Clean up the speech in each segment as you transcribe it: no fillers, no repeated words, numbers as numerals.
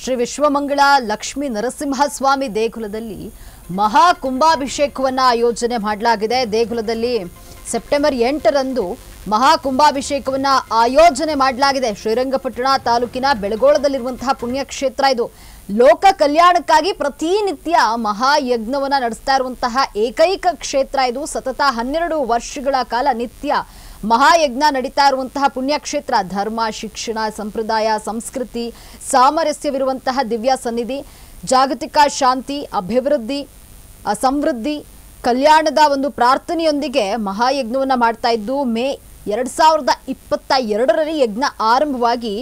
ಶ್ರೀ ವಿಶ್ವಮಂಗಳ ಲಕ್ಷ್ಮೀ ನರಸಿಂಹಸ್ವಾಮಿ ದೇಗುಲದಲ್ಲಿ ಮಹಾ ಕುಂಭಾಭಿಷೇಕವನ್ನು ಆಯೋಜನೆ ಮಾಡಲಾಗಿದೆ. ದೇಗುಲದಲ್ಲಿ ಸೆಪ್ಟೆಂಬರ್ 8ರಂದು ಮಹಾ ಕುಂಭಾಭಿಷೇಕವನ್ನು ಆಯೋಜನೆ ಮಾಡಲಾಗಿದೆ. ಶ್ರೀರಂಗಪಟ್ಟಣ ತಾಲೂಕಿನ ಬೆಳಗೋಳದಲ್ಲಿರುವಂತಹ ಪುಣ್ಯಕ್ಷೇತ್ರ ಇದು. ಲೋಕ ಕಲ್ಯಾಣಕ್ಕಾಗಿ ಪ್ರತಿನಿತ್ಯ ಮಹಾಯಜ್ಞವನ್ನು ನಡೆಸ್ತಾ ಇರುವಂತಹ ಏಕೈಕ ಕ್ಷೇತ್ರ ಇದು. ಸತತ 12 ವರ್ಷಗಳ ಕಾಲ ನಿತ್ಯ ಮಹಾಯಜ್ಞ ನಡೀತಾ ಇರುವಂತಹ ಪುಣ್ಯಕ್ಷೇತ್ರ. ಧರ್ಮ, ಶಿಕ್ಷಣ, ಸಂಪ್ರದಾಯ, ಸಂಸ್ಕೃತಿ, ಸಾಮರಸ್ಯವಿರುವಂತಹ ದಿವ್ಯ ಸನ್ನಿಧಿ. ಜಾಗತಿಕ ಶಾಂತಿ, ಅಭಿವೃದ್ಧಿ, ಸಮೃದ್ಧಿ, ಕಲ್ಯಾಣದ ಒಂದು ಪ್ರಾರ್ಥನೆಯೊಂದಿಗೆ ಮಹಾಯಜ್ಞವನ್ನು ಮಾಡ್ತಾ ಇದ್ದು ಮೇ 2022ರಲ್ಲಿ ಯಜ್ಞ ಆರಂಭವಾಗಿ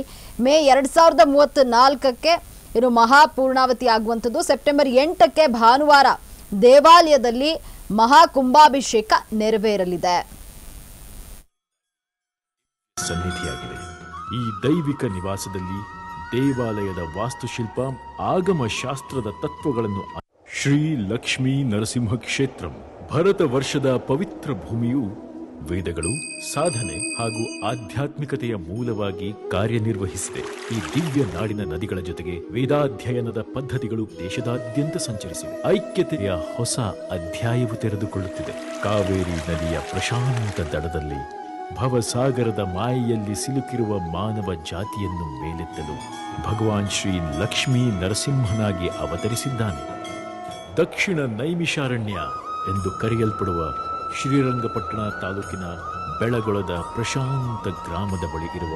ಮೇ 2034ಕ್ಕೆ ಇನ್ನು ಮಹಾಪೂರ್ಣಾವತಿ ಆಗುವಂಥದ್ದು. ಸೆಪ್ಟೆಂಬರ್ 8ಕ್ಕೆ ಭಾನುವಾರ ದೇವಾಲಯದಲ್ಲಿ ಮಹಾಕುಂಭಾಭಿಷೇಕ ನೆರವೇರಲಿದೆ. ಸನ್ನಿಧಿಯಾಗಿದೆ. ಈ ದೈವಿಕ ನಿವಾಸದಲ್ಲಿ ದೇವಾಲಯದ ವಾಸ್ತುಶಿಲ್ಪ, ಆಗಮ ಶಾಸ್ತ್ರದ ತತ್ವಗಳನ್ನು ಶ್ರೀ ಲಕ್ಷ್ಮೀ ನರಸಿಂಹ ಕ್ಷೇತ್ರ ಭರತ ವರ್ಷದ ಪವಿತ್ರ ಭೂಮಿಯು ವೇದಗಳು, ಸಾಧನೆ ಹಾಗೂ ಆಧ್ಯಾತ್ಮಿಕತೆಯ ಮೂಲವಾಗಿ ಕಾರ್ಯನಿರ್ವಹಿಸಿದೆ. ಈ ದಿವ್ಯ ನಾಡಿನ ನದಿಗಳ ಜೊತೆಗೆ ವೇದಾಧ್ಯಯನದ ಪದ್ಧತಿಗಳು ದೇಶದಾದ್ಯಂತ ಸಂಚರಿಸಿವೆ. ಐಕ್ಯತೆಯ ಹೊಸ ಅಧ್ಯಾಯವು ತೆರೆದುಕೊಳ್ಳುತ್ತಿದೆ. ಕಾವೇರಿ ನದಿಯ ಪ್ರಶಾಂತ ದಡದಲ್ಲಿ ಭವಸಾಗರದ ಮಾಯೆಯಲ್ಲಿ ಸಿಲುಕಿರುವ ಮಾನವ ಜಾತಿಯನ್ನು ಮೇಲೆತ್ತಲು ಭಗವಾನ್ ಶ್ರೀ ಲಕ್ಷ್ಮೀ ನರಸಿಂಹನಾಗಿ ಅವತರಿಸಿದ್ದಾನೆ. ದಕ್ಷಿಣ ನೈಮಿಷಾರಣ್ಯ ಎಂದು ಕರೆಯಲ್ಪಡುವ ಶ್ರೀರಂಗಪಟ್ಟಣ ತಾಲೂಕಿನ ಬೆಳಗೊಳದ ಪ್ರಶಾಂತ ಗ್ರಾಮದ ಬಳಿ ಇರುವ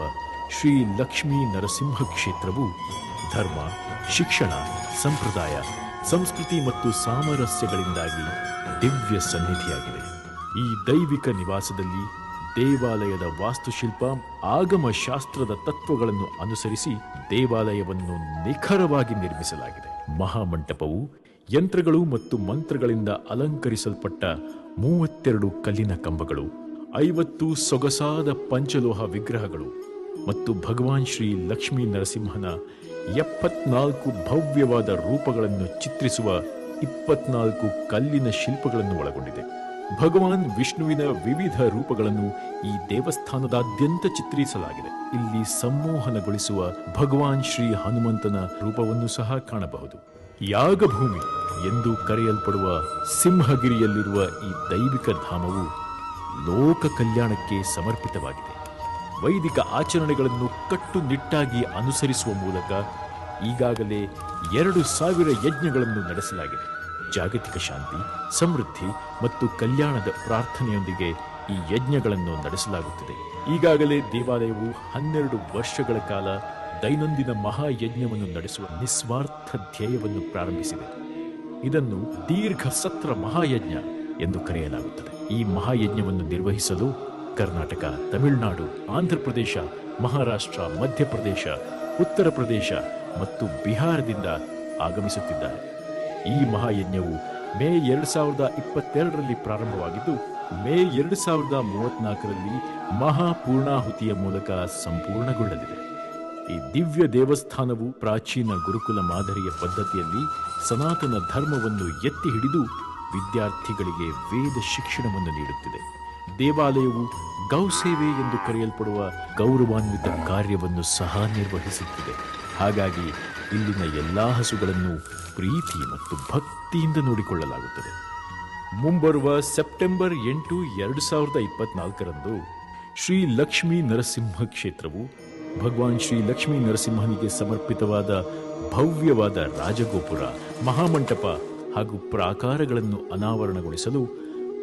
ಶ್ರೀ ಲಕ್ಷ್ಮೀ ನರಸಿಂಹ ಕ್ಷೇತ್ರವು ಧರ್ಮ, ಶಿಕ್ಷಣ, ಸಂಪ್ರದಾಯ, ಸಂಸ್ಕೃತಿ ಮತ್ತು ಸಾಮರಸ್ಯಗಳಿಂದಾಗಿ ದಿವ್ಯ ಸನ್ನಿಧಿಯಾಗಿದೆ. ಈ ದೈವಿಕ ನಿವಾಸದಲ್ಲಿ ದೇವಾಲಯದ ವಾಸ್ತುಶಿಲ್ಪ, ಆಗಮ ಶಾಸ್ತ್ರದ ತತ್ವಗಳನ್ನು ಅನುಸರಿಸಿ ದೇವಾಲಯವನ್ನು ನಿಖರವಾಗಿ ನಿರ್ಮಿಸಲಾಗಿದೆ. ಮಹಾಮಂಟಪವು ಯಂತ್ರಗಳು ಮತ್ತು ಮಂತ್ರಗಳಿಂದ ಅಲಂಕರಿಸಲ್ಪಟ್ಟ 32 ಕಲ್ಲಿನ ಕಂಬಗಳು, 50 ಸೊಗಸಾದ ಪಂಚಲೋಹ ವಿಗ್ರಹಗಳು ಮತ್ತು ಭಗವಾನ್ ಶ್ರೀ ಲಕ್ಷ್ಮೀ ನರಸಿಂಹನ 74 ಭವ್ಯವಾದ ರೂಪಗಳನ್ನು ಚಿತ್ರಿಸುವ 24 ಕಲ್ಲಿನ ಶಿಲ್ಪಗಳನ್ನು ಒಳಗೊಂಡಿದೆ. ಭಗವಾನ್ ವಿಷ್ಣುವಿನ ವಿವಿಧ ರೂಪಗಳನ್ನು ಈ ದೇವಸ್ಥಾನದಾದ್ಯಂತ ಚಿತ್ರಿಸಲಾಗಿದೆ. ಇಲ್ಲಿ ಸಂಮೋಹನಗೊಳಿಸುವ ಭಗವಾನ್ ಶ್ರೀ ಹನುಮಂತನ ರೂಪವನ್ನು ಸಹ ಕಾಣಬಹುದು. ಯಾಗಭೂಮಿ ಎಂದು ಕರೆಯಲ್ಪಡುವ ಸಿಂಹಗಿರಿಯಲ್ಲಿರುವ ಈ ದೈವಿಕ ಧಾಮವು ಲೋಕ ಕಲ್ಯಾಣಕ್ಕೆ ಸಮರ್ಪಿತವಾಗಿದೆ. ವೈದಿಕ ಆಚರಣೆಗಳನ್ನು ಕಟ್ಟುನಿಟ್ಟಾಗಿ ಅನುಸರಿಸುವ ಮೂಲಕ ಈಗಾಗಲೇ 2000 ಯಜ್ಞಗಳನ್ನು ನಡೆಸಲಾಗಿದೆ. ಜಾಗತಿಕ ಶಾಂತಿ, ಸಮೃದ್ಧಿ ಮತ್ತು ಕಲ್ಯಾಣದ ಪ್ರಾರ್ಥನೆಯೊಂದಿಗೆ ಈ ಯಜ್ಞಗಳನ್ನು ನಡೆಸಲಾಗುತ್ತಿದೆ. ಈಗಾಗಲೇ ದೇವಾಲಯವು 12 ವರ್ಷಗಳ ಕಾಲ ದೈನಂದಿನ ಮಹಾಯಜ್ಞವನ್ನು ನಡೆಸುವ ನಿಸ್ವಾರ್ಥ ಧ್ಯೇಯವನ್ನು ಪ್ರಾರಂಭಿಸಿದೆ. ಇದನ್ನು ದೀರ್ಘ ಸತ್ರ ಮಹಾಯಜ್ಞ ಎಂದು ಕರೆಯಲಾಗುತ್ತದೆ. ಈ ಮಹಾಯಜ್ಞವನ್ನು ನಿರ್ವಹಿಸಲು ಕರ್ನಾಟಕ, ತಮಿಳುನಾಡು, ಆಂಧ್ರಪ್ರದೇಶ, ಮಹಾರಾಷ್ಟ್ರ, ಮಧ್ಯಪ್ರದೇಶ, ಉತ್ತರ ಪ್ರದೇಶ ಮತ್ತು ಬಿಹಾರದಿಂದ ಆಗಮಿಸುತ್ತಿದ್ದಾರೆ. ಈ ಮಹಾಯಜ್ಞವು ಮೇ 2022ರಲ್ಲಿ ಪ್ರಾರಂಭವಾಗಿದ್ದು ಮೇ 2034ರಲ್ಲಿ ಮಹಾಪೂರ್ಣಾಹುತಿಯ ಮೂಲಕ ಸಂಪೂರ್ಣಗೊಳ್ಳಲಿದೆ. ಈ ದಿವ್ಯ ದೇವಸ್ಥಾನವು ಪ್ರಾಚೀನ ಗುರುಕುಲ ಮಾದರಿಯ ಪದ್ಧತಿಯಲ್ಲಿ ಸನಾತನ ಧರ್ಮವನ್ನು ಎತ್ತಿ ಹಿಡಿದು ವಿದ್ಯಾರ್ಥಿಗಳಿಗೆ ವೇದ ಶಿಕ್ಷಣವನ್ನು ನೀಡುತ್ತಿದೆ. ದೇವಾಲಯವು ಗೌಸೇವೆ ಎಂದು ಕರೆಯಲ್ಪಡುವ ಗೌರವಾನ್ವಿತ ಕಾರ್ಯವನ್ನು ಸಹ ನಿರ್ವಹಿಸುತ್ತಿದೆ. ಹಾಗಾಗಿ ಇಲ್ಲಿನ ಎಲ್ಲಾ ಹಸುಗಳನ್ನು ಪ್ರೀತಿ ಮತ್ತು ಭಕ್ತಿಯಿಂದ ನೋಡಿಕೊಳ್ಳಲಾಗುತ್ತದೆ. ಮುಂಬರುವ ಸೆಪ್ಟೆಂಬರ್ 8, 2024ರಂದು ಶ್ರೀ ಲಕ್ಷ್ಮೀ ನರಸಿಂಹ ಕ್ಷೇತ್ರವು ಭಗವಾನ್ ಶ್ರೀ ಲಕ್ಷ್ಮೀ ನರಸಿಂಹನಿಗೆ ಸಮರ್ಪಿತವಾದ ಭವ್ಯವಾದ ರಾಜಗೋಪುರ, ಮಹಾಮಂಟಪ ಹಾಗೂ ಪ್ರಾಕಾರಗಳನ್ನು ಅನಾವರಣಗೊಳಿಸಲು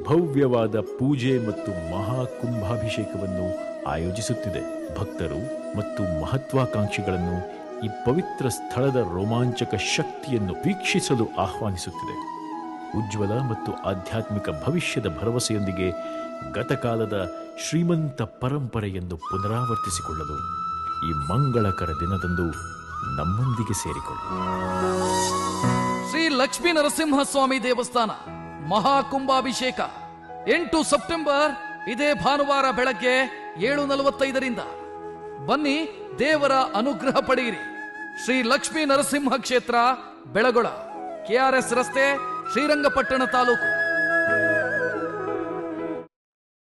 ಭವ್ಯವಾದ ಪೂಜೆ ಮತ್ತು ಮಹಾಕುಂಭಾಭಿಷೇಕವನ್ನು ಆಯೋಜಿಸುತ್ತಿದೆ. ಭಕ್ತರು ಮತ್ತು ಮಹತ್ವಾಕಾಂಕ್ಷಿಗಳನ್ನು ಈ ಪವಿತ್ರ ಸ್ಥಳದ ರೋಮಾಂಚಕ ಶಕ್ತಿಯನ್ನು ವೀಕ್ಷಿಸಲು ಆಹ್ವಾನಿಸುತ್ತಿದೆ. ಉಜ್ವಲ ಮತ್ತು ಆಧ್ಯಾತ್ಮಿಕ ಭವಿಷ್ಯದ ಭರವಸೆಯೊಂದಿಗೆ ಗತಕಾಲದ ಶ್ರೀಮಂತ ಪರಂಪರೆಯನ್ನು ಪುನರಾವರ್ತಿಸಿಕೊಳ್ಳಲು ಈ ಮಂಗಳಕರ ದಿನದಂದು ನಮ್ಮೊಂದಿಗೆ ಸೇರಿಕೊಳ್ಳಿ. ಶ್ರೀ ಲಕ್ಷ್ಮೀ ನರಸಿಂಹಸ್ವಾಮಿ ದೇವಸ್ಥಾನ ಮಹಾಕುಂಭಾಭಿಷೇಕ 8 ಸೆಪ್ಟೆಂಬರ್ ಇದೇ ಭಾನುವಾರ ಬೆಳಗ್ಗೆ 7:45ರಿಂದ ಬನ್ನಿ, ದೇವರ ಅನುಗ್ರಹ ಪಡೆಯಿರಿ. ಶ್ರೀ ಲಕ್ಷ್ಮೀ ನರಸಿಂಹ ಕ್ಷೇತ್ರ, ಬೆಳಗೊಳ, KRS ರಸ್ತೆ, ಶ್ರೀರಂಗಪಟ್ಟಣ ತಾಲೂಕು.